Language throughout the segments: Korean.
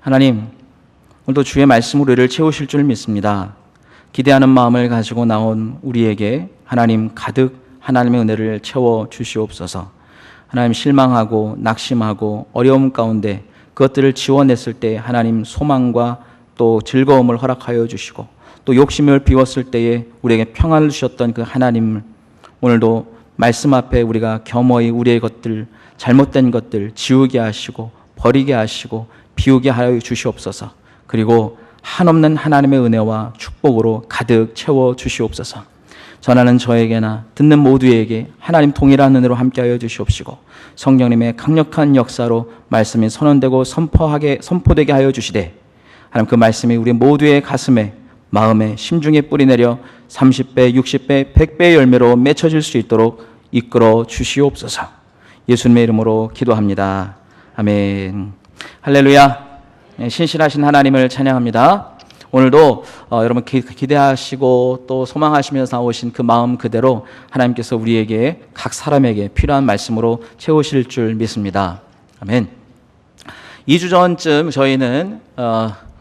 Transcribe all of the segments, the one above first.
하나님, 오늘도 주의 말씀으로 우리를 채우실 줄 믿습니다. 기대하는 마음을 가지고 나온 우리에게 하나님 가득 하나님의 은혜를 채워 주시옵소서. 하나님, 실망하고 낙심하고 어려움 가운데 그것들을 지워냈을 때 하나님 소망과 또 즐거움을 허락하여 주시고, 또 욕심을 비웠을 때에 우리에게 평안을 주셨던 그 하나님을 오늘도 말씀 앞에 우리가 겸허히 우리의 것들, 잘못된 것들 지우게 하시고 버리게 하시고 비우게 하여 주시옵소서. 그리고 한없는 하나님의 은혜와 축복으로 가득 채워 주시옵소서. 전하는 저에게나 듣는 모두에게 하나님 동일한 은혜로 함께하여 주시옵시고, 성령님의 강력한 역사로 말씀이 선언되고 선포되게 하여 주시되, 하나님 그 말씀이 우리 모두의 가슴에, 마음에, 심중에 뿌리내려 30배, 60배, 100배의 열매로 맺혀질 수 있도록 이끌어 주시옵소서. 예수님의 이름으로 기도합니다. 아멘. 할렐루야. 신실하신 하나님을 찬양합니다. 오늘도 여러분 기대하시고 또 소망하시면서 나오신 그 마음 그대로 하나님께서 우리에게 각 사람에게 필요한 말씀으로 채우실 줄 믿습니다. 아멘. 2주 전쯤 저희는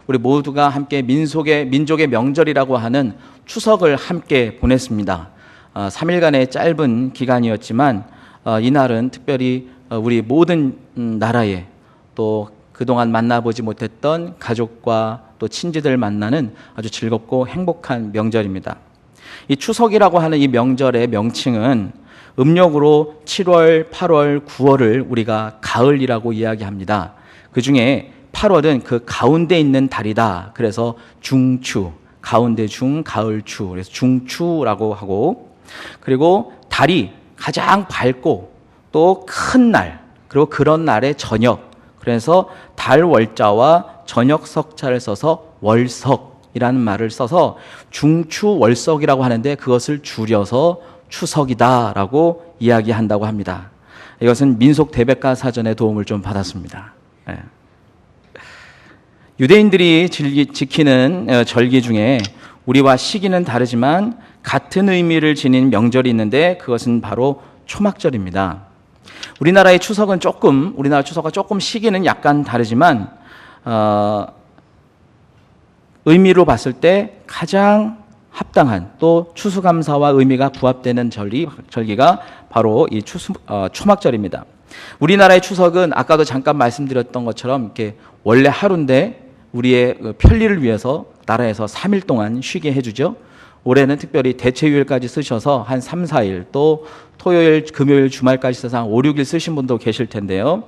우리 모두가 함께 민족의 명절이라고 하는 추석을 함께 보냈습니다. 3일간의 짧은 기간이었지만 이날은 특별히 우리 모든 나라에 또 그동안 만나보지 못했던 가족과 또 친지들 만나는 아주 즐겁고 행복한 명절입니다. 이 추석이라고 하는 이 명절의 명칭은 음력으로 7월, 8월, 9월을 우리가 가을이라고 이야기합니다. 그 중에 8월은 그 가운데 있는 달이다. 그래서 중추, 가운데 중, 가을 추, 그래서 중추라고 하고, 그리고 달이 가장 밝고 또 큰 날, 그리고 그런 날의 저녁, 그래서 달월자와 저녁 석자를 써서 월석이라는 말을 써서 중추월석이라고 하는데, 그것을 줄여서 추석이다라고 이야기한다고 합니다. 이것은 민속대백과 사전의 도움을 좀 받았습니다. 유대인들이 지키는 절기 중에 우리와 시기는 다르지만 같은 의미를 지닌 명절이 있는데, 그것은 바로 초막절입니다. 우리나라 추석과 조금 시기는 약간 다르지만 의미로 봤을 때 가장 합당한, 또 추수감사와 의미가 부합되는 절기가 바로 이 초막절입니다. 우리나라의 추석은 아까도 잠깐 말씀드렸던 것처럼 이렇게 원래 하루인데 우리의 편리를 위해서 나라에서 3일 동안 쉬게 해주죠. 올해는 특별히 대체휴일까지 쓰셔서 한 3, 4일, 또 토요일, 금요일, 주말까지 써서 한 5, 6일 쓰신 분도 계실 텐데요.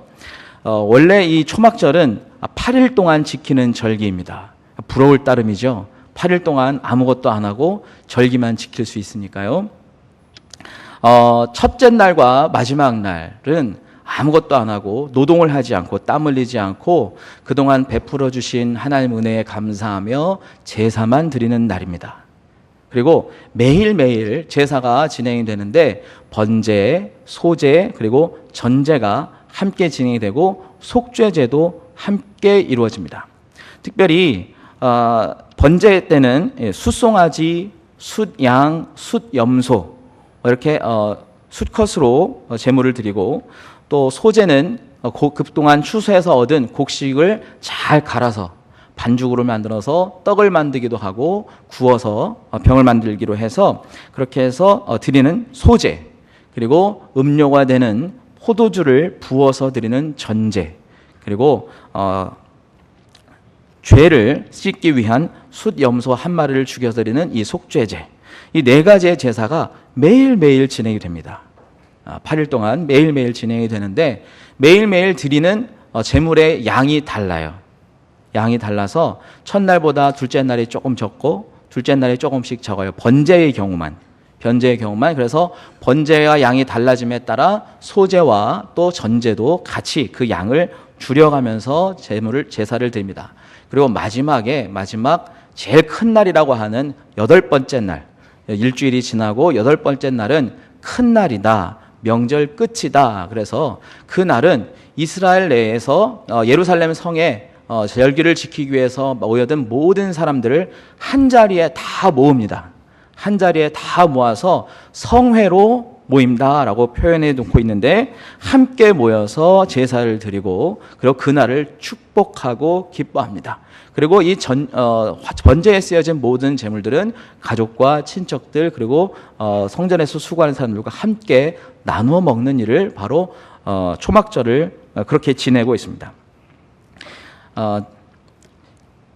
원래 이 초막절은 8일 동안 지키는 절기입니다. 부러울 따름이죠. 8일 동안 아무것도 안 하고 절기만 지킬 수 있으니까요. 첫째 날과 마지막 날은 아무것도 안 하고 노동을 하지 않고 땀 흘리지 않고 그동안 베풀어 주신 하나님 은혜에 감사하며 제사만 드리는 날입니다. 그리고 매일매일 제사가 진행이 되는데 번제, 소제, 그리고 전제가 함께 진행이 되고 속죄제도 함께 이루어집니다. 특별히 번제 때는 숫송아지, 숫양, 숫염소 이렇게 숫컷으로 제물을 드리고, 또 소제는 그동안 추수해서 얻은 곡식을 잘 갈아서 반죽으로 만들어서 떡을 만들기도 하고 구워서 병을 만들기로 해서 그렇게 해서 드리는 소제, 그리고 음료가 되는 포도주를 부어서 드리는 전제, 그리고 죄를 씻기 위한 숫염소 한 마리를 죽여서 드리는 이 속죄제, 이 네 가지의 제사가 매일매일 진행이 됩니다. 8일 동안 매일매일 진행이 되는데 매일매일 드리는 제물의 양이 달라요. 양이 달라서 첫날보다 둘째 날이 조금 적고 둘째 날이 조금씩 적어요. 번제의 경우만. 그래서 번제와 양이 달라짐에 따라 소제와 또 전제도 같이 그 양을 줄여가면서 제사를 드립니다. 그리고 마지막 제일 큰 날이라고 하는 8번째 날, 일주일이 지나고 8번째 날은 큰 날이다, 명절 끝이다. 그래서 그 날은 이스라엘 내에서 예루살렘 성에 절기를 지키기 위해서 모여든 모든 사람들을 한 자리에 다 모읍니다. 한 자리에 다 모아서 성회로 모임다라고 표현해 놓고 있는데, 함께 모여서 제사를 드리고 그리고 그날을 축복하고 기뻐합니다. 그리고 이 번제에 쓰여진 모든 제물들은 가족과 친척들 그리고 성전에서 수고하는 사람들과 함께 나누어 먹는 일을 바로 초막절을 그렇게 지내고 있습니다.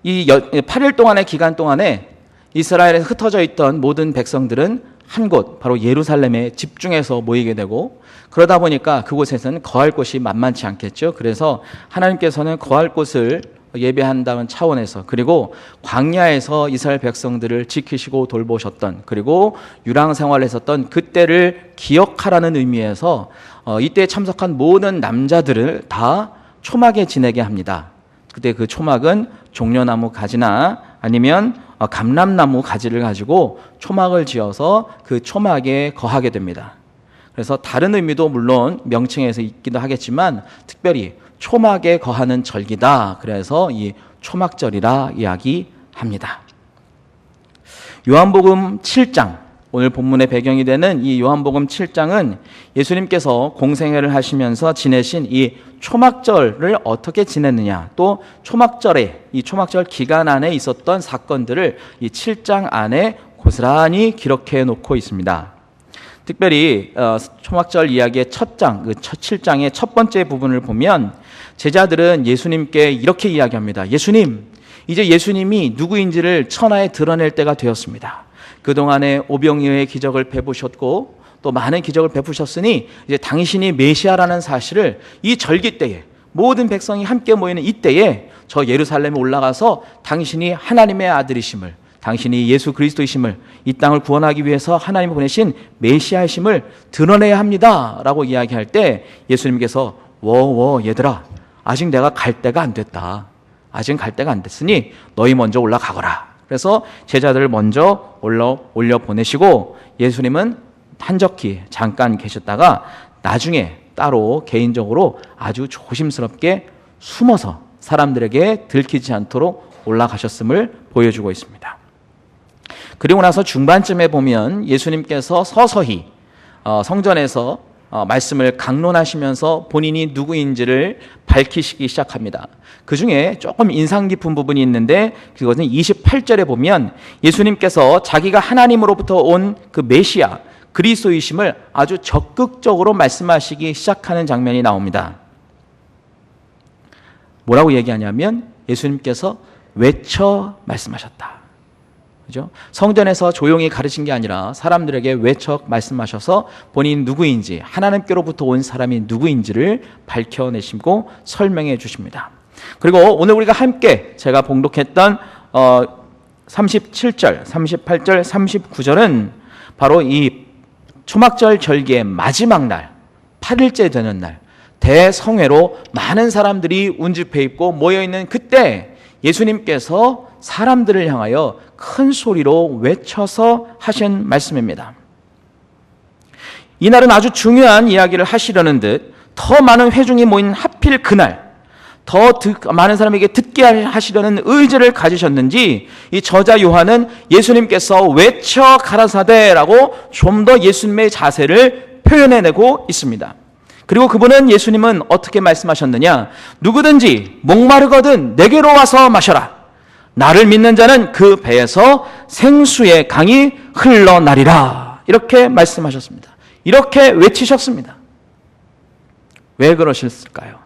이 8일 동안의 기간 동안에 이스라엘에 흩어져 있던 모든 백성들은 한 곳, 바로 예루살렘에 집중해서 모이게 되고, 그러다 보니까 그곳에서는 거할 곳이 만만치 않겠죠. 그래서 하나님께서는 거할 곳을 예배한다는 차원에서, 그리고 광야에서 이스라엘 백성들을 지키시고 돌보셨던, 그리고 유랑 생활을 했었던 그때를 기억하라는 의미에서 이때 참석한 모든 남자들을 다 초막에 지내게 합니다. 그때 그 초막은 종려나무 가지나 아니면 감람나무 가지를 가지고 초막을 지어서 그 초막에 거하게 됩니다. 그래서 다른 의미도 물론 명칭에서 있기도 하겠지만 특별히 초막에 거하는 절기다. 그래서 이 초막절이라 이야기합니다. 요한복음 7장, 오늘 본문의 배경이 되는 이 요한복음 7장은 예수님께서 공생애를 하시면서 지내신 이 초막절을 어떻게 지냈느냐, 또 초막절에, 이 초막절 기간 안에 있었던 사건들을 이 7장 안에 고스란히 기록해 놓고 있습니다. 특별히 초막절 이야기의 첫 장, 그 7장의 첫 번째 부분을 보면 제자들은 예수님께 이렇게 이야기합니다. 예수님, 이제 예수님이 누구인지를 천하에 드러낼 때가 되었습니다. 그동안에 오병이어의 기적을 베푸셨고 또 많은 기적을 베푸셨으니 이제 당신이 메시아라는 사실을 이 절기 때에 모든 백성이 함께 모이는 이때에 저 예루살렘에 올라가서 당신이 하나님의 아들이심을, 당신이 예수 그리스도이심을, 이 땅을 구원하기 위해서 하나님이 보내신 메시아이심을 드러내야 합니다 라고 이야기할 때 예수님께서 얘들아, 아직 내가 갈 때가 안 됐다. 아직 갈 때가 안 됐으니 너희 먼저 올라가거라. 그래서 제자들을 먼저 올려 보내시고 예수님은 한적히 잠깐 계셨다가 나중에 따로 개인적으로 아주 조심스럽게 숨어서 사람들에게 들키지 않도록 올라가셨음을 보여주고 있습니다. 그리고 나서 중반쯤에 보면 예수님께서 서서히 성전에서 말씀을 강론하시면서 본인이 누구인지를 밝히시기 시작합니다. 그 중에 조금 인상 깊은 부분이 있는데 그것은 28절에 보면 예수님께서 자기가 하나님으로부터 온 그 메시아 그리스도이심을 아주 적극적으로 말씀하시기 시작하는 장면이 나옵니다. 뭐라고 얘기하냐면 예수님께서 외쳐 말씀하셨다. 그죠? 성전에서 조용히 가르친 게 아니라 사람들에게 외쳐 말씀하셔서 본인 누구인지, 하나님께로부터 온 사람이 누구인지를 밝혀내시고 설명해 주십니다. 그리고 오늘 우리가 함께 제가 봉독했던 37절, 38절, 39절은 바로 이 초막절 절기의 마지막 날, 8일째 되는 날, 대성회로 많은 사람들이 운집해 있고 모여있는 그때 예수님께서 사람들을 향하여 큰 소리로 외쳐서 하신 말씀입니다. 이날은 아주 중요한 이야기를 하시려는 듯 더 많은 회중이 모인 하필 그날 더 많은 사람에게 듣게 하시려는 의지를 가지셨는지 이 저자 요한은 예수님께서 외쳐 가라사대라고 좀 더 예수님의 자세를 표현해내고 있습니다. 그리고 그분은 예수님은 어떻게 말씀하셨느냐, 누구든지 목마르거든 내게로 와서 마셔라. 나를 믿는 자는 그 배에서 생수의 강이 흘러나리라. 이렇게 말씀하셨습니다. 이렇게 외치셨습니다. 왜 그러셨을까요?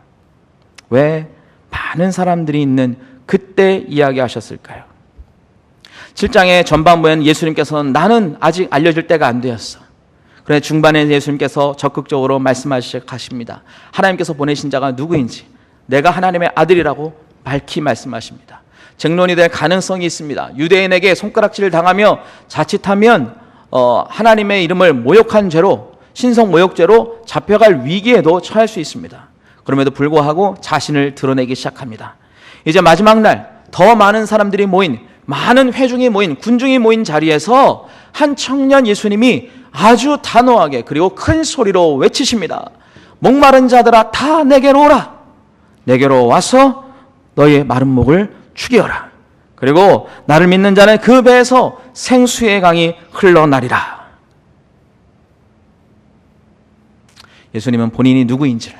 왜 많은 사람들이 있는 그때 이야기하셨을까요? 7장의 전반부에는 예수님께서는 나는 아직 알려질 때가 안 되었어. 그런데 중반에 예수님께서 적극적으로 말씀하십니다. 하나님께서 보내신 자가 누구인지, 내가 하나님의 아들이라고 밝히 말씀하십니다. 쟁론이 될 가능성이 있습니다. 유대인에게 손가락질을 당하며 자칫하면 하나님의 이름을 모욕한 죄로, 신성 모욕죄로 잡혀갈 위기에도 처할 수 있습니다. 그럼에도 불구하고 자신을 드러내기 시작합니다. 이제 마지막 날 더 많은 사람들이 모인, 많은 회중이 모인, 군중이 모인 자리에서 한 청년 예수님이 아주 단호하게 그리고 큰 소리로 외치십니다. 목마른 자들아 다 내게로 오라. 내게로 와서 너희의 마른 목을 축이어라. 그리고 나를 믿는 자는 그 배에서 생수의 강이 흘러나리라. 예수님은 본인이 누구인지를,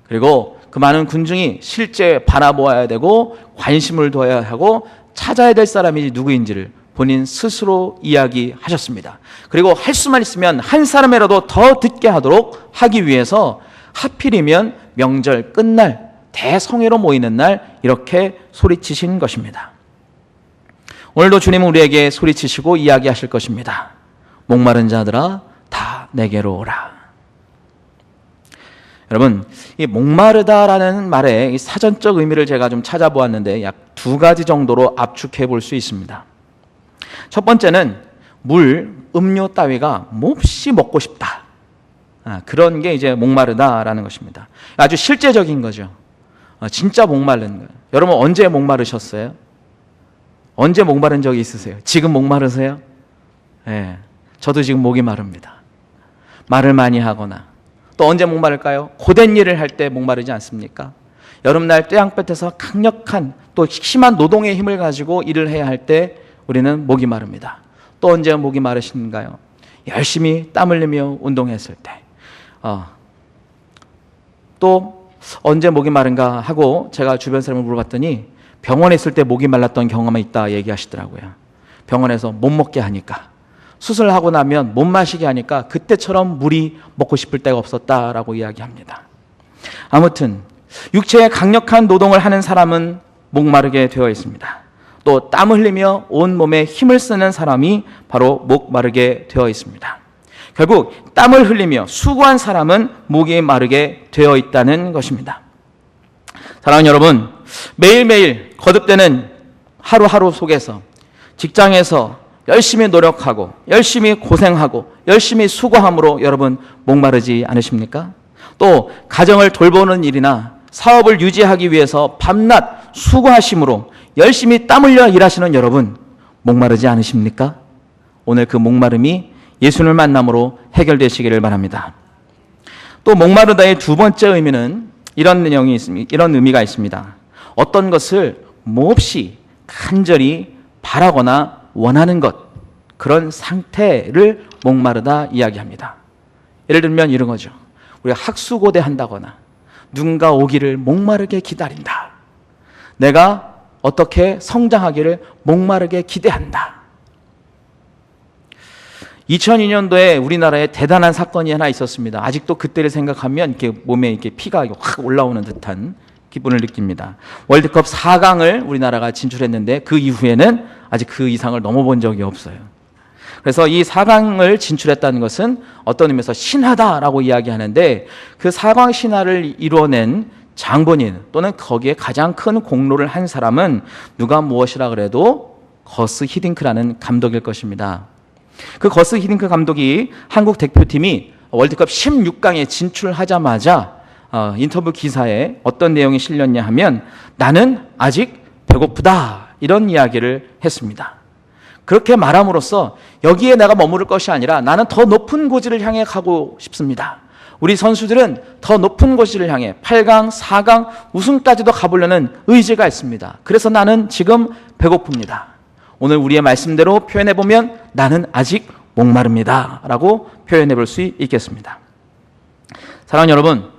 그리고 그 많은 군중이 실제 바라보아야 되고 관심을 둬야 하고 찾아야 될 사람이 누구인지를 본인 스스로 이야기하셨습니다. 그리고 할 수만 있으면 한 사람이라도 더 듣게 하도록 하기 위해서 하필이면 명절 끝날 대성회로 모이는 날 이렇게 소리치신 것입니다. 오늘도 주님은 우리에게 소리치시고 이야기하실 것입니다. 목마른 자들아 다 내게로 오라. 여러분, 이 목마르다라는 말의 이 사전적 의미를 제가 좀 찾아보았는데 약 2가지 정도로 압축해 볼 수 있습니다. 첫 번째는 물, 음료 따위가 몹시 먹고 싶다. 그런 게 이제 목마르다라는 것입니다. 아주 실제적인 거죠. 진짜 목마른 거예요. 여러분 언제 목마르셨어요? 언제 목마른 적이 있으세요? 지금 목마르세요? 네, 저도 지금 목이 마릅니다. 말을 많이 하거나 또 언제 목마를까요? 고된 일을 할 때 목마르지 않습니까? 여름날 태양볕에서 강력한 또 심한 노동의 힘을 가지고 일을 해야 할 때 우리는 목이 마릅니다. 또 언제 목이 마르신가요? 열심히 땀 흘리며 운동했을 때. 또 언제 목이 마른가 하고 제가 주변 사람을 물어봤더니 병원에 있을 때 목이 말랐던 경험이 있다 얘기하시더라고요. 병원에서 못 먹게 하니까, 수술하고 나면 못 마시게 하니까 그때처럼 물이 먹고 싶을 때가 없었다라고 이야기합니다. 아무튼 육체의 강력한 노동을 하는 사람은 목마르게 되어 있습니다. 또 땀 흘리며 온몸에 힘을 쓰는 사람이 바로 목마르게 되어 있습니다. 결국 땀을 흘리며 수고한 사람은 목이 마르게 되어 있다는 것입니다. 사랑하는 여러분, 매일매일 거듭되는 하루하루 속에서 직장에서 열심히 노력하고 열심히 고생하고 열심히 수고함으로 여러분 목마르지 않으십니까? 또 가정을 돌보는 일이나 사업을 유지하기 위해서 밤낮 수고하심으로 열심히 땀 흘려 일하시는 여러분 목마르지 않으십니까? 오늘 그 목마름이 예수님을 만남으로 해결되시기를 바랍니다. 또 목마르다의 2번째 의미는 이런 의미가 있습니다. 어떤 것을 몹시 간절히 바라거나 원하는 것, 그런 상태를 목마르다 이야기합니다. 예를 들면 이런 거죠. 우리가 학수고대 한다거나 누군가 오기를 목마르게 기다린다. 내가 어떻게 성장하기를 목마르게 기대한다. 2002년도에 우리나라에 대단한 사건이 하나 있었습니다. 아직도 그때를 생각하면 이렇게 몸에 이렇게 피가 확 올라오는 듯한 기분을 느낍니다. 월드컵 4강을 우리나라가 진출했는데 그 이후에는 아직 그 이상을 넘어본 적이 없어요. 그래서 이 4강을 진출했다는 것은 어떤 의미에서 신화다라고 이야기하는데, 그 4강 신화를 이뤄낸 장본인 또는 거기에 가장 큰 공로를 한 사람은 누가 무엇이라 그래도 거스 히딩크라는 감독일 것입니다. 그 거스 히딩크 감독이 한국 대표팀이 월드컵 16강에 진출하자마자 인터뷰 기사에 어떤 내용이 실렸냐 하면 나는 아직 배고프다 이런 이야기를 했습니다. 그렇게 말함으로써 여기에 내가 머무를 것이 아니라 나는 더 높은 고지를 향해 가고 싶습니다. 우리 선수들은 더 높은 고지를 향해 8강, 4강 우승까지도 가보려는 의지가 있습니다. 그래서 나는 지금 배고픕니다. 오늘 우리의 말씀대로 표현해보면 나는 아직 목마릅니다 라고 표현해볼 수 있겠습니다. 사랑하는 여러분,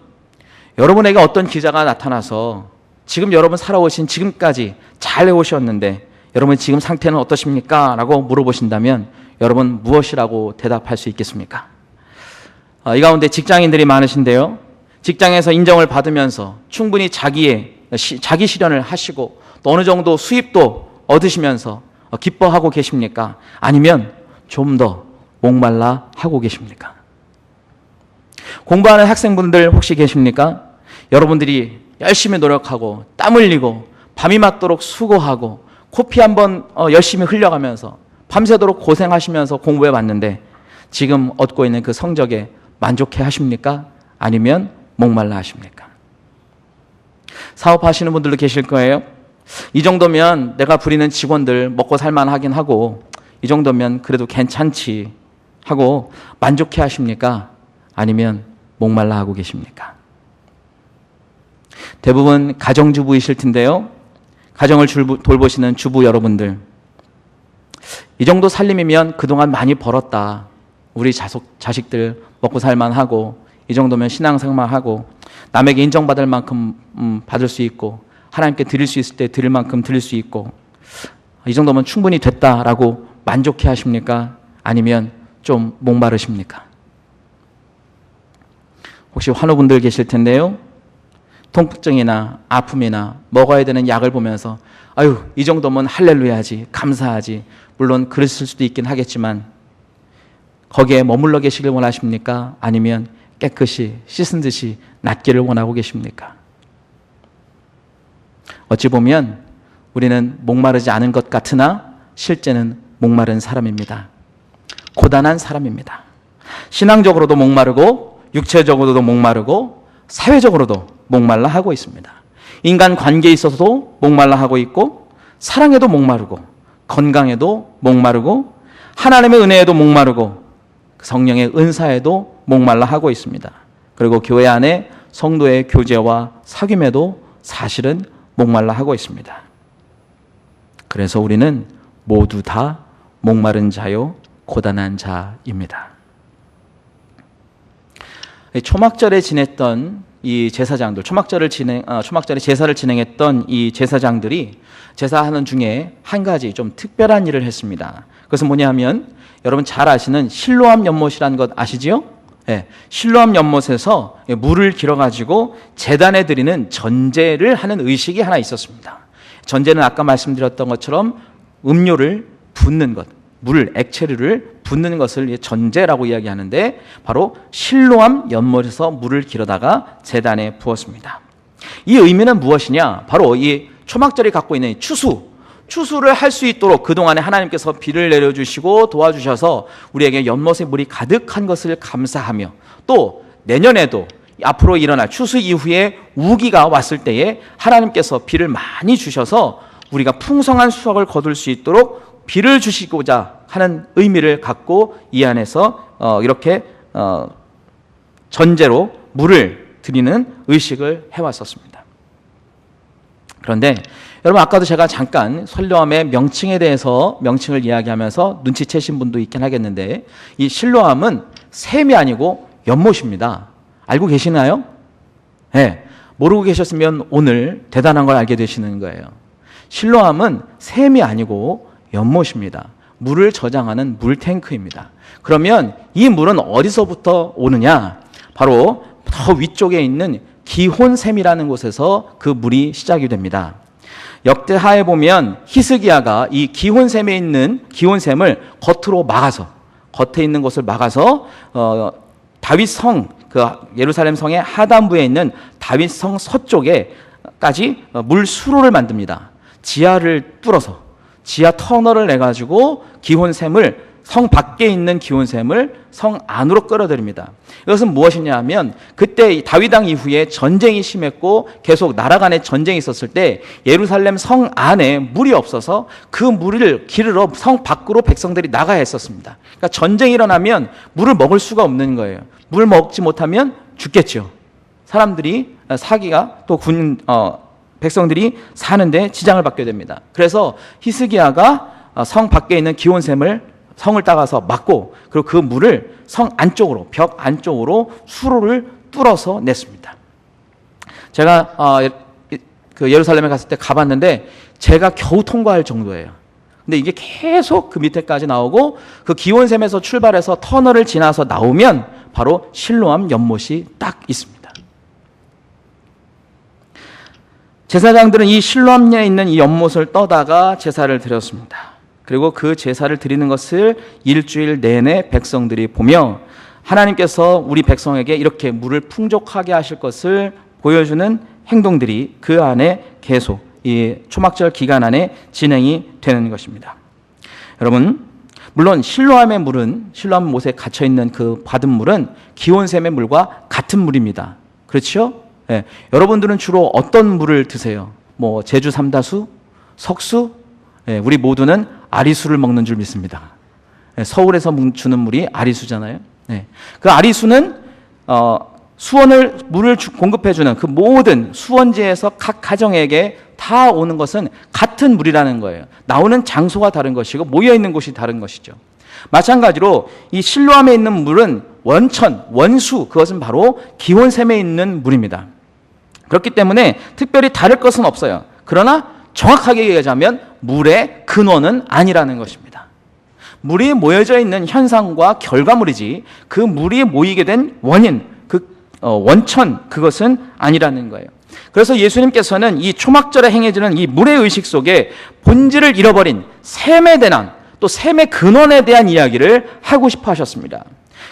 여러분에게 어떤 기자가 나타나서 지금 여러분 살아오신 지금까지 잘 해오셨는데 여러분 지금 상태는 어떠십니까? 라고 물어보신다면 여러분 무엇이라고 대답할 수 있겠습니까? 이 가운데 직장인들이 많으신데요. 직장에서 인정을 받으면서 충분히 자기 실현을 하시고 또 어느 정도 수입도 얻으시면서 기뻐하고 계십니까? 아니면 좀 더 목말라 하고 계십니까? 공부하는 학생분들 혹시 계십니까? 여러분들이 열심히 노력하고 땀 흘리고 밤이 맞도록 수고하고 코피 한번 열심히 흘려가면서 밤새도록 고생하시면서 공부해 봤는데 지금 얻고 있는 그 성적에 만족해 하십니까? 아니면 목말라 하십니까? 사업하시는 분들도 계실 거예요. 이 정도면 내가 부리는 직원들 먹고 살만하긴 하고 이 정도면 그래도 괜찮지 하고 만족해 하십니까? 아니면 목말라 하고 계십니까? 대부분 가정주부이실 텐데요. 가정을 돌보시는 주부 여러분들, 이 정도 살림이면 그동안 많이 벌었다. 우리 자식들 먹고 살만하고 이 정도면 신앙생활 하고 남에게 인정받을 만큼 받을 수 있고 하나님께 드릴 수 있을 때 드릴 만큼 드릴 수 있고 이 정도면 충분히 됐다라고 만족해 하십니까? 아니면 좀 목마르십니까? 혹시 환우분들 계실 텐데요. 통증이나 아픔이나 먹어야 되는 약을 보면서 아유, 이 정도면 할렐루야지, 감사하지. 물론 그랬을 수도 있긴 하겠지만 거기에 머물러 계시길 원하십니까? 아니면 깨끗이 씻은 듯이 낫기를 원하고 계십니까? 어찌 보면 우리는 목마르지 않은 것 같으나 실제는 목마른 사람입니다. 고단한 사람입니다. 신앙적으로도 목마르고 육체적으로도 목마르고 사회적으로도 목말라 하고 있습니다. 인간 관계에 있어서도 목말라 하고 있고 사랑에도 목마르고 건강에도 목마르고 하나님의 은혜에도 목마르고 성령의 은사에도 목말라 하고 있습니다. 그리고 교회 안에 성도의 교제와 사귐에도 사실은 목말라 하고 있습니다. 그래서 우리는 모두 다 목마른 자요 고단한 자입니다. 초막절에 지냈던 이 제사장들, 초막절에 제사를 진행했던 이 제사장들이 제사하는 중에 한 가지 좀 특별한 일을 했습니다. 그것은 뭐냐면 여러분 잘 아시는 실로암 연못이라는 것 아시지요? 네, 실로암 연못에서 물을 길어가지고 제단에 드리는 전제를 하는 의식이 하나 있었습니다. 전제는 아까 말씀드렸던 것처럼 음료를 붓는 것, 물, 액체류를 붓는 것을 전제라고 이야기하는데 바로 실로암 연못에서 물을 길어다가 제단에 부었습니다. 이 의미는 무엇이냐? 바로 이 초막절이 갖고 있는 추수를 할 수 있도록 그동안에 하나님께서 비를 내려주시고 도와주셔서 우리에게 연못에 물이 가득한 것을 감사하며 또 내년에도 앞으로 일어날 추수 이후에 우기가 왔을 때에 하나님께서 비를 많이 주셔서 우리가 풍성한 수확을 거둘 수 있도록 비를 주시고자 하는 의미를 갖고 이 안에서 이렇게 전제로 물을 드리는 의식을 해왔었습니다. 그런데 여러분 아까도 제가 잠깐 실로암의 명칭을 이야기하면서 눈치채신 분도 있긴 하겠는데 이 실로암은 샘이 아니고 연못입니다. 알고 계시나요? 네, 모르고 계셨으면 오늘 대단한 걸 알게 되시는 거예요. 실로암은 샘이 아니고 연못입니다. 물을 저장하는 물탱크입니다. 그러면 이 물은 어디서부터 오느냐? 바로 더 위쪽에 있는 기혼샘이라는 곳에서 그 물이 시작이 됩니다. 역대하에 보면 히스기야가 이 기혼샘에 있는 기혼샘을 겉으로 막아서 겉에 있는 것을 막아서 다윗성 그 예루살렘 성의 하단부에 있는 다윗성 서쪽에까지 물 수로를 만듭니다. 지하를 뚫어서 지하 터널을 내가지고 기혼샘을 성 밖에 있는 기혼샘을 성 안으로 끌어들입니다. 이것은 무엇이냐 하면 그때 다윗 왕 이후에 전쟁이 심했고 계속 나라 간의 전쟁이 있었을 때 예루살렘 성 안에 물이 없어서 그 물을 기르러 성 밖으로 백성들이 나가야 했었습니다. 그러니까 전쟁이 일어나면 물을 먹을 수가 없는 거예요. 물 먹지 못하면 죽겠죠. 사람들이 사기가 또 백성들이 사는데 지장을 받게 됩니다. 그래서 히스기야가 성 밖에 있는 기온샘을 성을 따가서 막고 그리고 그 물을 성 안쪽으로 벽 안쪽으로 수로를 뚫어서 냈습니다. 제가 그 예루살렘에 갔을 때 가봤는데 제가 겨우 통과할 정도예요. 근데 이게 계속 그 밑에까지 나오고 그 기온샘에서 출발해서 터널을 지나서 나오면 바로 실로암 연못이 딱 있습니다. 제사장들은 이 실로암에 있는 이 연못을 떠다가 제사를 드렸습니다. 그리고 그 제사를 드리는 것을 일주일 내내 백성들이 보며 하나님께서 우리 백성에게 이렇게 물을 풍족하게 하실 것을 보여주는 행동들이 그 안에 계속 이 초막절 기간 안에 진행이 되는 것입니다. 여러분, 물론 실로암의 물은 실로암 못에 갇혀 있는 그 받은 물은 기온샘의 물과 같은 물입니다. 그렇죠? 네. 여러분들은 주로 어떤 물을 드세요? 뭐 제주 삼다수, 석수? 네. 우리 모두는 아리수를 먹는 줄 믿습니다. 네. 서울에서 주는 물이 아리수잖아요. 네. 그 아리수는 물을 공급해주는 그 모든 수원지에서 각 가정에게 다 오는 것은 같은 물이라는 거예요. 나오는 장소가 다른 것이고 모여있는 곳이 다른 것이죠. 마찬가지로 이 실로암에 있는 물은 원천, 원수, 그것은 바로 기온샘에 있는 물입니다. 그렇기 때문에 특별히 다를 것은 없어요. 그러나 정확하게 얘기하자면 물의 근원은 아니라는 것입니다. 물이 모여져 있는 현상과 결과물이지 그 물이 모이게 된 원인, 원천, 그것은 아니라는 거예요. 그래서 예수님께서는 이 초막절에 행해지는 이 물의 의식 속에 본질을 잃어버린 샘에 대한, 또 샘의 근원에 대한 이야기를 하고 싶어 하셨습니다.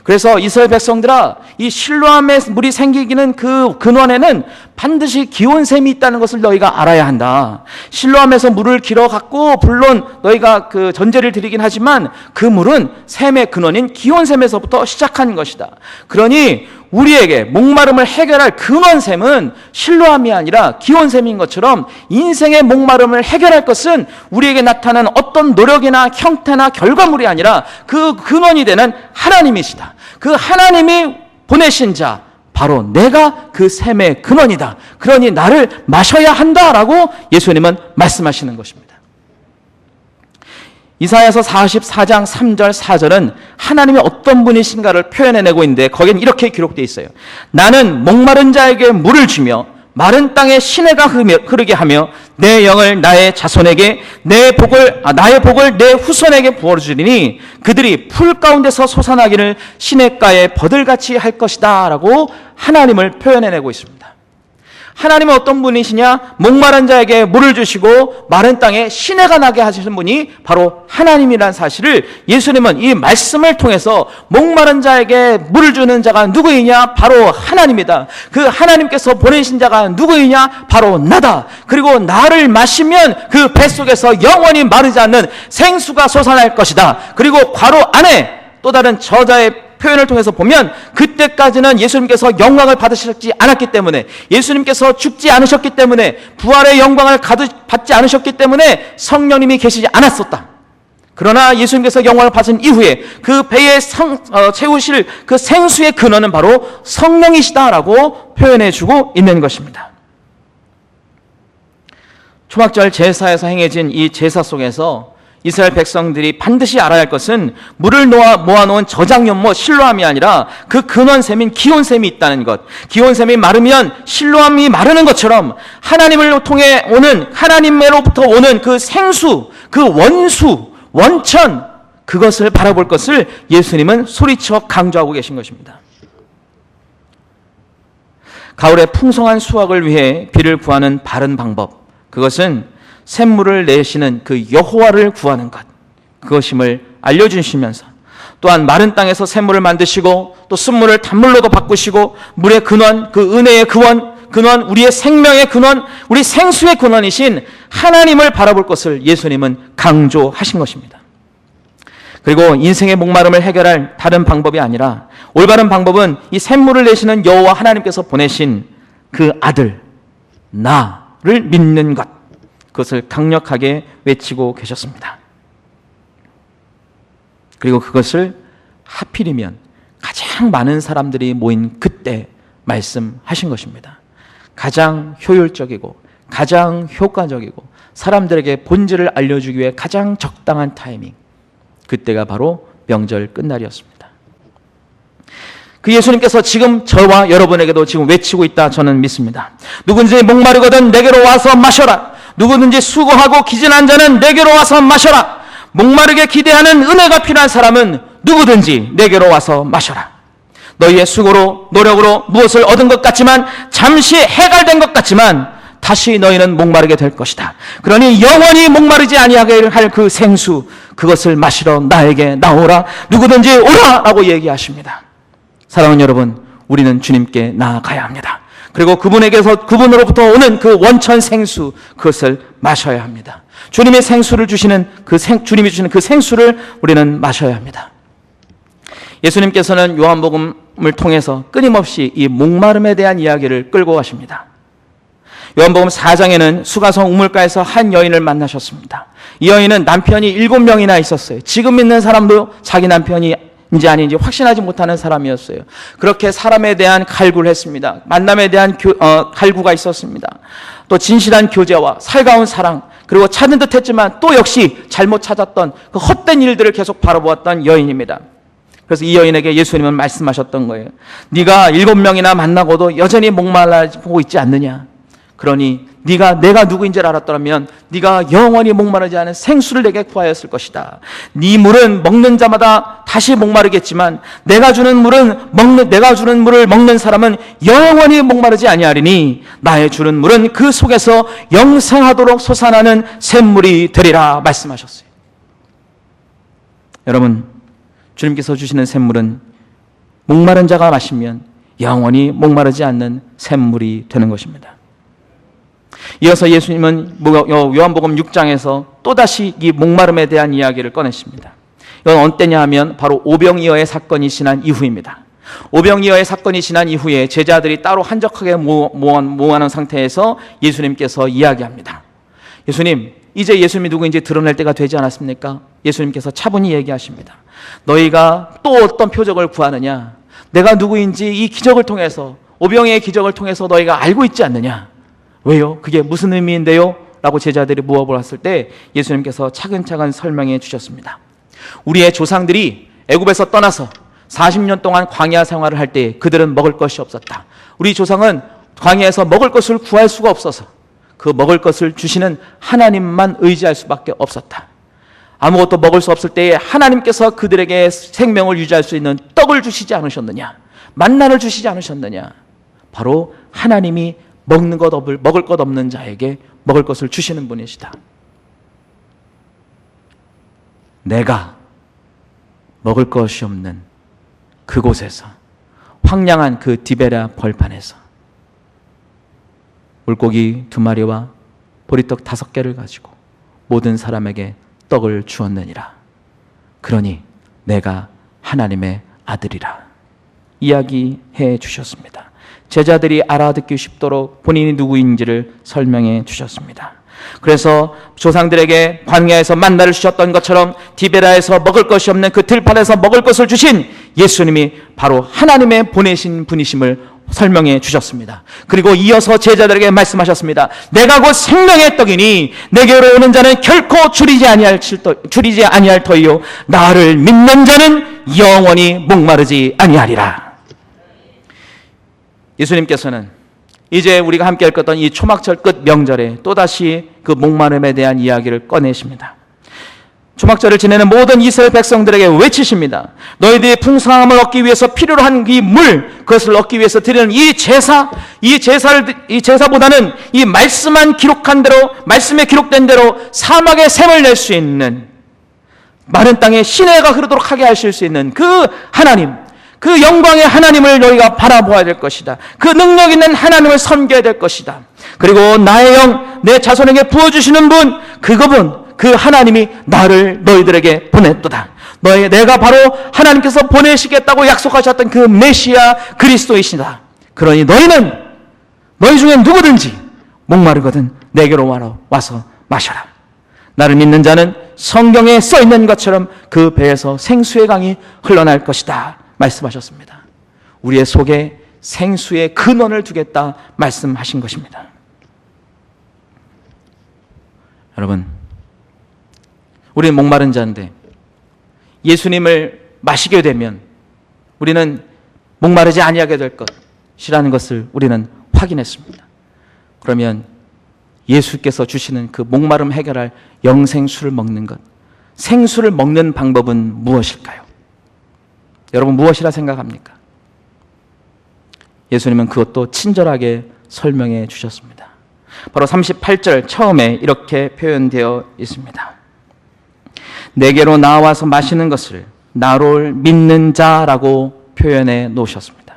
그래서 이스라엘 백성들아, 이 실로암에 물이 생기기는 그 근원에는 반드시 기온샘이 있다는 것을 너희가 알아야 한다. 실로암에서 물을 길어갖고 물론 너희가 그 전제를 드리긴 하지만 그 물은 샘의 근원인 기온샘에서부터 시작한 것이다. 그러니 우리에게 목마름을 해결할 근원샘은 실로암이 아니라 기온샘인 것처럼 인생의 목마름을 해결할 것은 우리에게 나타나는 어떤 노력이나 형태나 결과물이 아니라 그 근원이 되는 하나님이시다. 그 하나님이 보내신 자, 바로 내가 그 샘의 근원이다. 그러니 나를 마셔야 한다라고 예수님은 말씀하시는 것입니다. 이사야서 44장 3절 4절은 하나님이 어떤 분이신가를 표현해내고 있는데 거기엔 이렇게 기록되어 있어요. 나는 목마른 자에게 물을 주며 마른 땅에 시내가 흐르게 하며 내 영을 나의 자손에게 나의 복을 내 후손에게 부어주리니 그들이 풀 가운데서 솟아나기를 시냇가에 버들같이 할 것이다 라고 하나님을 표현해내고 있습니다. 하나님은 어떤 분이시냐? 목마른 자에게 물을 주시고 마른 땅에 시내가 나게 하시는 분이 바로 하나님이라는 사실을 예수님은 이 말씀을 통해서 목마른 자에게 물을 주는 자가 누구이냐? 바로 하나님이다. 그 하나님께서 보내신 자가 누구이냐? 바로 나다. 그리고 나를 마시면 그 뱃속에서 영원히 마르지 않는 생수가 솟아날 것이다. 그리고 괄호 안에 또 다른 저자의 표현을 통해서 보면 그때까지는 예수님께서 영광을 받으셨지 않았기 때문에, 예수님께서 죽지 않으셨기 때문에, 부활의 영광을 받지 않으셨기 때문에 성령님이 계시지 않았었다. 그러나 예수님께서 영광을 받으신 이후에 그 배에 채우실 그 생수의 근원은 바로 성령이시다라고 표현해주고 있는 것입니다. 초막절 제사에서 행해진 이 제사 속에서 이스라엘 백성들이 반드시 알아야 할 것은 물을 모아놓은 저장연못 실로암이 아니라 그 근원샘인 기온샘이 있다는 것. 기온샘이 마르면 실로암이 마르는 것처럼 하나님을 통해 오는, 하나님으로부터 오는 그 생수, 그 원수, 원천, 그것을 바라볼 것을 예수님은 소리쳐 강조하고 계신 것입니다. 가을의 풍성한 수확을 위해 비를 구하는 바른 방법, 그것은 샘물을 내시는 그 여호와를 구하는 것, 그것임을 알려주시면서 또한 마른 땅에서 샘물을 만드시고 또 쓴물을 단물로도 바꾸시고 물의 근원, 그 은혜의 근원, 우리의 생명의 근원, 우리 생수의 근원이신 하나님을 바라볼 것을 예수님은 강조하신 것입니다. 그리고 인생의 목마름을 해결할 다른 방법이 아니라 올바른 방법은 이 샘물을 내시는 여호와 하나님께서 보내신 그 아들, 나를 믿는 것, 그것을 강력하게 외치고 계셨습니다. 그리고 그것을 하필이면 가장 많은 사람들이 모인 그때 말씀하신 것입니다. 가장 효율적이고 가장 효과적이고 사람들에게 본질을 알려주기 위해 가장 적당한 타이밍, 그때가 바로 명절 끝날이었습니다. 그 예수님께서 지금 저와 여러분에게도 지금 외치고 있다 저는 믿습니다. 누구든지 목마르거든 내게로 와서 마셔라. 누구든지 수고하고 기진한 자는 내게로 와서 마셔라. 목마르게 기대하는 은혜가 필요한 사람은 누구든지 내게로 와서 마셔라. 너희의 수고로 노력으로 무엇을 얻은 것 같지만, 잠시 해갈된 것 같지만 다시 너희는 목마르게 될 것이다. 그러니 영원히 목마르지 아니하게 할 그 생수, 그것을 마시러 나에게 나오라. 누구든지 오라라고 얘기하십니다. 사랑하는 여러분, 우리는 주님께 나아가야 합니다. 그리고 그분으로부터 오는 그 원천 생수, 그것을 마셔야 합니다. 주님이 주시는 그 생수를 우리는 마셔야 합니다. 예수님께서는 요한복음을 통해서 끊임없이 이 목마름에 대한 이야기를 끌고 가십니다. 요한복음 4장에는 수가성 우물가에서 한 여인을 만나셨습니다. 이 여인은 남편이 7명이나 있었어요. 지금 있는 사람도 자기 남편이 인지 아닌지 확신하지 못하는 사람이었어요. 그렇게 사람에 대한 갈구를 했습니다. 만남에 대한 갈구가 있었습니다. 또 진실한 교제와 살가운 사랑, 그리고 찾은 듯 했지만 또 역시 잘못 찾았던 그 헛된 일들을 계속 바라보았던 여인입니다. 그래서 이 여인에게 예수님은 말씀하셨던 거예요. 네가 7명이나 만나고도 여전히 목말라보고 있지 않느냐. 그러니 네가 내가 누구인지를 알았더라면 네가 영원히 목마르지 않은 생수를 내게 구하였을 것이다. 네 물은 먹는 자마다 다시 목마르겠지만 내가 주는 물을 먹는 사람은 영원히 목마르지 아니하리니 나의 주는 물은 그 속에서 영생하도록 솟아나는 샘물이 되리라 말씀하셨어요. 여러분, 주님께서 주시는 샘물은 목마른 자가 마시면 영원히 목마르지 않는 샘물이 되는 것입니다. 이어서 예수님은 요한복음 6장에서 또다시 이 목마름에 대한 이야기를 꺼내십니다. 이건 언제냐 하면 바로 오병이어의 사건이 지난 이후입니다. 오병이어의 사건이 지난 이후에 제자들이 따로 한적하게 모아놓은 상태에서 예수님께서 이야기합니다. 예수님, 이제 예수님이 누구인지 드러낼 때가 되지 않았습니까? 예수님께서 차분히 얘기하십니다. 너희가 또 어떤 표적을 구하느냐? 내가 누구인지 이 기적을 통해서, 오병이어의 기적을 통해서 너희가 알고 있지 않느냐? 왜요? 그게 무슨 의미인데요? 라고 제자들이 물어봤을 때 예수님께서 차근차근 설명해 주셨습니다. 우리의 조상들이 애굽에서 떠나서 40년 동안 광야 생활을 할 때 그들은 먹을 것이 없었다. 우리 조상은 광야에서 먹을 것을 구할 수가 없어서 그 먹을 것을 주시는 하나님만 의지할 수밖에 없었다. 아무것도 먹을 수 없을 때에 하나님께서 그들에게 생명을 유지할 수 있는 떡을 주시지 않으셨느냐? 만나를 주시지 않으셨느냐? 바로 하나님이 먹을 것 없는 자에게 먹을 것을 주시는 분이시다. 내가 먹을 것이 없는 그곳에서, 황량한 그 디베랴 벌판에서 물고기 2마리와 보리떡 5개를 가지고 모든 사람에게 떡을 주었느니라. 그러니 내가 하나님의 아들이라 이야기해 주셨습니다. 제자들이 알아듣기 쉽도록 본인이 누구인지를 설명해 주셨습니다. 그래서 조상들에게 광야에서 만나를 주셨던 것처럼 디베라에서 먹을 것이 없는 그 들판에서 먹을 것을 주신 예수님이 바로 하나님의 보내신 분이심을 설명해 주셨습니다. 그리고 이어서 제자들에게 말씀하셨습니다. 내가 곧 생명의 떡이니 내게로 오는 자는 결코 줄이지 아니할 터이요 나를 믿는 자는 영원히 목마르지 아니하리라. 예수님께서는 이제 우리가 함께 읽었던 이 초막절 끝 명절에 또다시 그 목마름에 대한 이야기를 꺼내십니다. 초막절을 지내는 모든 이스라엘 백성들에게 외치십니다. 너희들이 풍성함을 얻기 위해서 필요로 한 이 물, 그것을 얻기 위해서 드리는 이 제사보다는 이 말씀에 기록된 대로 사막에 샘을 낼 수 있는, 마른 땅에 시내가 흐르도록 하게 하실 수 있는 그 하나님, 그 영광의 하나님을 너희가 바라보아야 될 것이다. 그 능력 있는 하나님을 섬겨야 될 것이다. 그리고 나의 영, 내 자손에게 부어주시는 분, 그 하나님이 나를 너희들에게 보냈도다. 내가 바로 하나님께서 보내시겠다고 약속하셨던 그 메시아 그리스도이시다. 그러니 너희 중에 누구든지 목마르거든 내게로 와서 마셔라. 나를 믿는 자는 성경에 써 있는 것처럼 그 배에서 생수의 강이 흘러날 것이다 말씀하셨습니다. 우리의 속에 생수의 근원을 두겠다 말씀하신 것입니다. 여러분, 우리는 목마른 자인데 예수님을 마시게 되면 우리는 목마르지 아니하게 될 것이라는 것을 우리는 확인했습니다. 그러면 예수께서 주시는 그 목마름 해결할 영생수를 먹는 것, 생수를 먹는 방법은 무엇일까요? 여러분, 무엇이라 생각합니까? 예수님은 그것도 친절하게 설명해 주셨습니다. 바로 38절 처음에 이렇게 표현되어 있습니다. 내게로 나와서 마시는 것을 나를 믿는 자라고 표현해 놓으셨습니다.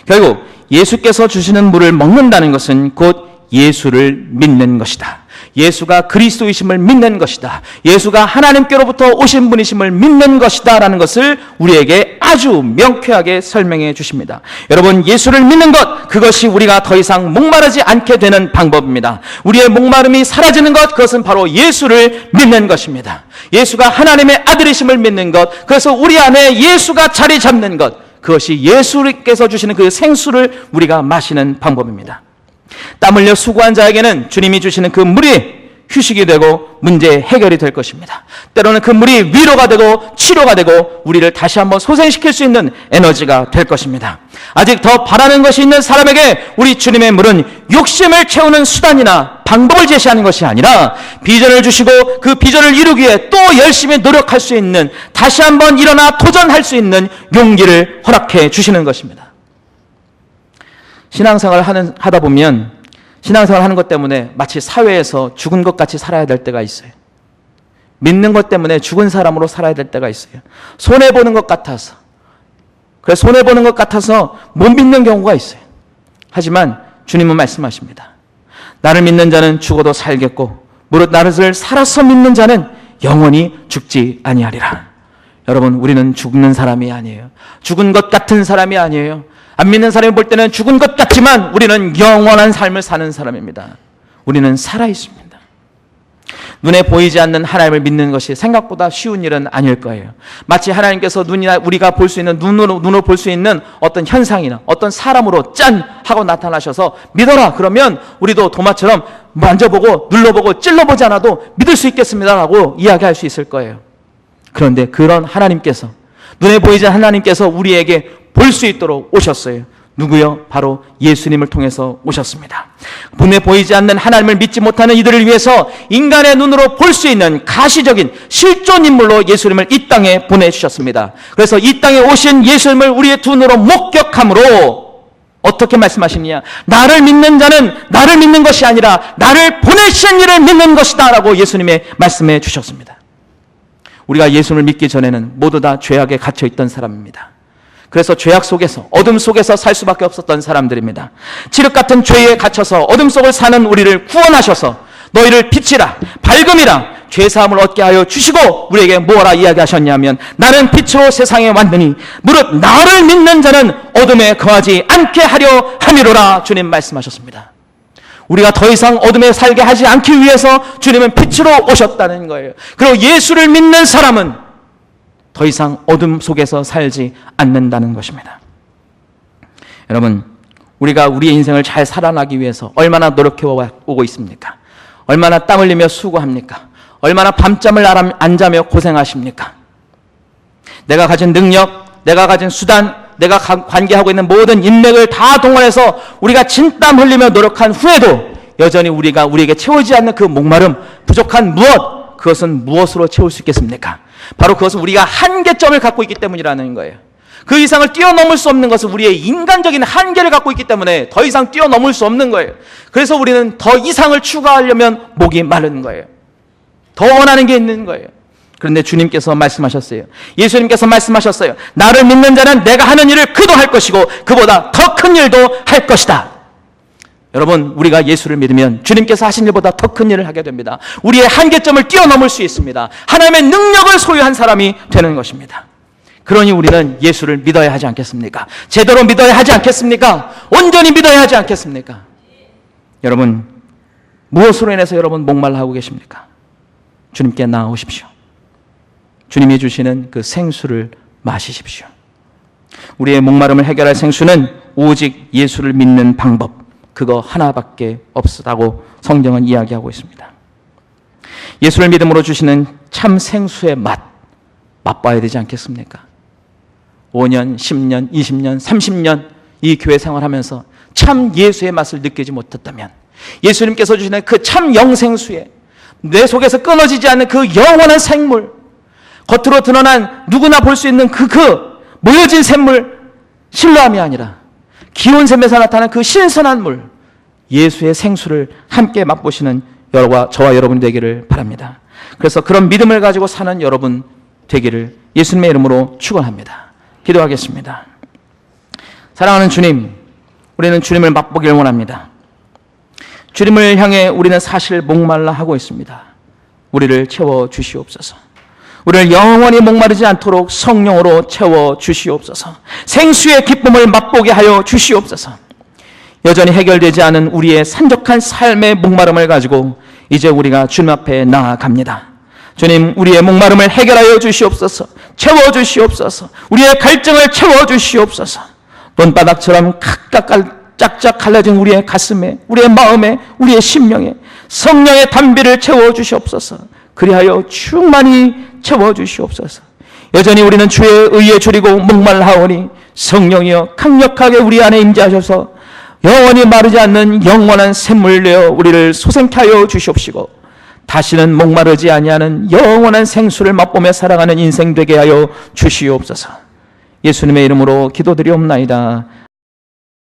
결국 예수께서 주시는 물을 먹는다는 것은 곧 예수를 믿는 것이다. 예수가 그리스도이심을 믿는 것이다. 예수가 하나님께로부터 오신 분이심을 믿는 것이다 라는 것을 우리에게 아주 명쾌하게 설명해 주십니다. 여러분, 예수를 믿는 것, 그것이 우리가 더 이상 목마르지 않게 되는 방법입니다. 우리의 목마름이 사라지는 것, 그것은 바로 예수를 믿는 것입니다. 예수가 하나님의 아들이심을 믿는 것, 그래서 우리 안에 예수가 자리 잡는 것, 그것이 예수께서 주시는 그 생수를 우리가 마시는 방법입니다. 땀 흘려 수고한 자에게는 주님이 주시는 그 물이 휴식이 되고 문제 해결이 될 것입니다. 때로는 그 물이 위로가 되고 치료가 되고 우리를 다시 한번 소생시킬 수 있는 에너지가 될 것입니다. 아직 더 바라는 것이 있는 사람에게 우리 주님의 물은 욕심을 채우는 수단이나 방법을 제시하는 것이 아니라 비전을 주시고 그 비전을 이루기 위해 또 열심히 노력할 수 있는, 다시 한번 일어나 도전할 수 있는 용기를 허락해 주시는 것입니다. 신앙생활을 하다 보면 신앙생활을 하는 것 때문에 마치 사회에서 죽은 것 같이 살아야 될 때가 있어요. 믿는 것 때문에 죽은 사람으로 살아야 될 때가 있어요. 손해보는 것 같아서. 그래서 손해보는 것 같아서 못 믿는 경우가 있어요. 하지만 주님은 말씀하십니다. 나를 믿는 자는 죽어도 살겠고 무릇 나를 살아서 믿는 자는 영원히 죽지 아니하리라. 여러분, 우리는 죽는 사람이 아니에요. 죽은 것 같은 사람이 아니에요. 안 믿는 사람이 볼 때는 죽은 것 같지만 우리는 영원한 삶을 사는 사람입니다. 우리는 살아있습니다. 눈에 보이지 않는 하나님을 믿는 것이 생각보다 쉬운 일은 아닐 거예요. 마치 하나님께서 우리가 볼 수 있는 눈으로 볼 수 있는 어떤 현상이나 어떤 사람으로 짠 하고 나타나셔서 믿어라 그러면 우리도 도마처럼 만져보고 눌러보고 찔러보지 않아도 믿을 수 있겠습니다라고 이야기할 수 있을 거예요. 그런데 그런 하나님께서, 눈에 보이지 않는 하나님께서 우리에게 볼 수 있도록 오셨어요. 누구요? 바로 예수님을 통해서 오셨습니다. 눈에 보이지 않는 하나님을 믿지 못하는 이들을 위해서 인간의 눈으로 볼 수 있는 가시적인 실존 인물로 예수님을 이 땅에 보내주셨습니다. 그래서 이 땅에 오신 예수님을 우리의 두 눈으로 목격함으로 어떻게 말씀하시느냐? 나를 믿는 자는 나를 믿는 것이 아니라 나를 보내신 이를 믿는 것이다 라고 예수님의 말씀해 주셨습니다. 우리가 예수님을 믿기 전에는 모두 다 죄악에 갇혀있던 사람입니다. 그래서 죄악 속에서, 어둠 속에서 살 수밖에 없었던 사람들입니다. 칠흑 같은 죄에 갇혀서 어둠 속을 사는 우리를 구원하셔서 너희를 빛이라, 밝음이라, 죄사함을 얻게 하여 주시고 우리에게 뭐라 이야기하셨냐면 나는 빛으로 세상에 왔느니 무릇 나를 믿는 자는 어둠에 거하지 않게 하려 함이로라. 주님 말씀하셨습니다. 우리가 더 이상 어둠에 살게 하지 않기 위해서 주님은 빛으로 오셨다는 거예요. 그리고 예수를 믿는 사람은 더 이상 어둠 속에서 살지 않는다는 것입니다. 여러분, 우리가 우리의 인생을 잘 살아나기 위해서 얼마나 노력해 오고 있습니까? 얼마나 땀 흘리며 수고합니까? 얼마나 밤잠을 안 자며 고생하십니까? 내가 가진 능력, 내가 가진 수단, 내가 관계하고 있는 모든 인맥을 다 동원해서 우리가 진땀 흘리며 노력한 후에도 여전히 우리에게 채우지 않는 그 목마름, 부족한 무엇, 그것은 무엇으로 채울 수 있겠습니까? 바로 그것은 우리가 한계점을 갖고 있기 때문이라는 거예요. 그 이상을 뛰어넘을 수 없는 것은 우리의 인간적인 한계를 갖고 있기 때문에 더 이상 뛰어넘을 수 없는 거예요. 그래서 우리는 더 이상을 추가하려면 목이 마른 거예요. 더 원하는 게 있는 거예요. 그런데 주님께서 말씀하셨어요. 예수님께서 말씀하셨어요. 나를 믿는 자는 내가 하는 일을 그도 할 것이고 그보다 더 큰 일도 할 것이다. 여러분, 우리가 예수를 믿으면 주님께서 하신 일보다 더 큰 일을 하게 됩니다. 우리의 한계점을 뛰어넘을 수 있습니다. 하나님의 능력을 소유한 사람이 되는 것입니다. 그러니 우리는 예수를 믿어야 하지 않겠습니까? 제대로 믿어야 하지 않겠습니까? 온전히 믿어야 하지 않겠습니까? 여러분, 무엇으로 인해서 여러분 목말라하고 계십니까? 주님께 나아오십시오. 주님이 주시는 그 생수를 마시십시오. 우리의 목마름을 해결할 생수는 오직 예수를 믿는 방법, 그거 하나밖에 없다고 성경은 이야기하고 있습니다. 예수를 믿음으로 주시는 참 생수의 맛봐야 되지 않겠습니까? 5년, 10년, 20년, 30년 이 교회 생활하면서 참 예수의 맛을 느끼지 못했다면, 예수님께서 주시는 그 참 영생수에 내 속에서 끊어지지 않는 그 영원한 생물, 겉으로 드러난 누구나 볼 수 있는 그 모여진 샘물, 신뢰함이 아니라 기온샘에서 나타난 그 신선한 물, 예수의 생수를 함께 맛보시는 저와 여러분이 되기를 바랍니다. 그래서 그런 믿음을 가지고 사는 여러분 되기를 예수님의 이름으로 축원합니다. 기도하겠습니다. 사랑하는 주님, 우리는 주님을 맛보기를 원합니다. 주님을 향해 우리는 사실 목말라 하고 있습니다. 우리를 채워 주시옵소서. 우리를 영원히 목마르지 않도록 성령으로 채워 주시옵소서. 생수의 기쁨을 맛보게 하여 주시옵소서. 여전히 해결되지 않은 우리의 산적한 삶의 목마름을 가지고 이제 우리가 주님 앞에 나아갑니다. 주님, 우리의 목마름을 해결하여 주시옵소서. 채워 주시옵소서. 우리의 갈증을 채워 주시옵소서. 논바닥처럼 짝짝 갈라진 우리의 가슴에, 우리의 마음에, 우리의 심령에 성령의 담비를 채워주시옵소서. 그리하여 충만히 채워주시옵소서. 여전히 우리는 주의 의에 줄이고 목말라하오니 성령이여 강력하게 우리 안에 임재하셔서 영원히 마르지 않는 영원한 샘물 내어 우리를 소생케 하여 주시옵시고 다시는 목마르지 아니하는 영원한 생수를 맛보며 살아가는 인생 되게 하여 주시옵소서. 예수님의 이름으로 기도드리옵나이다.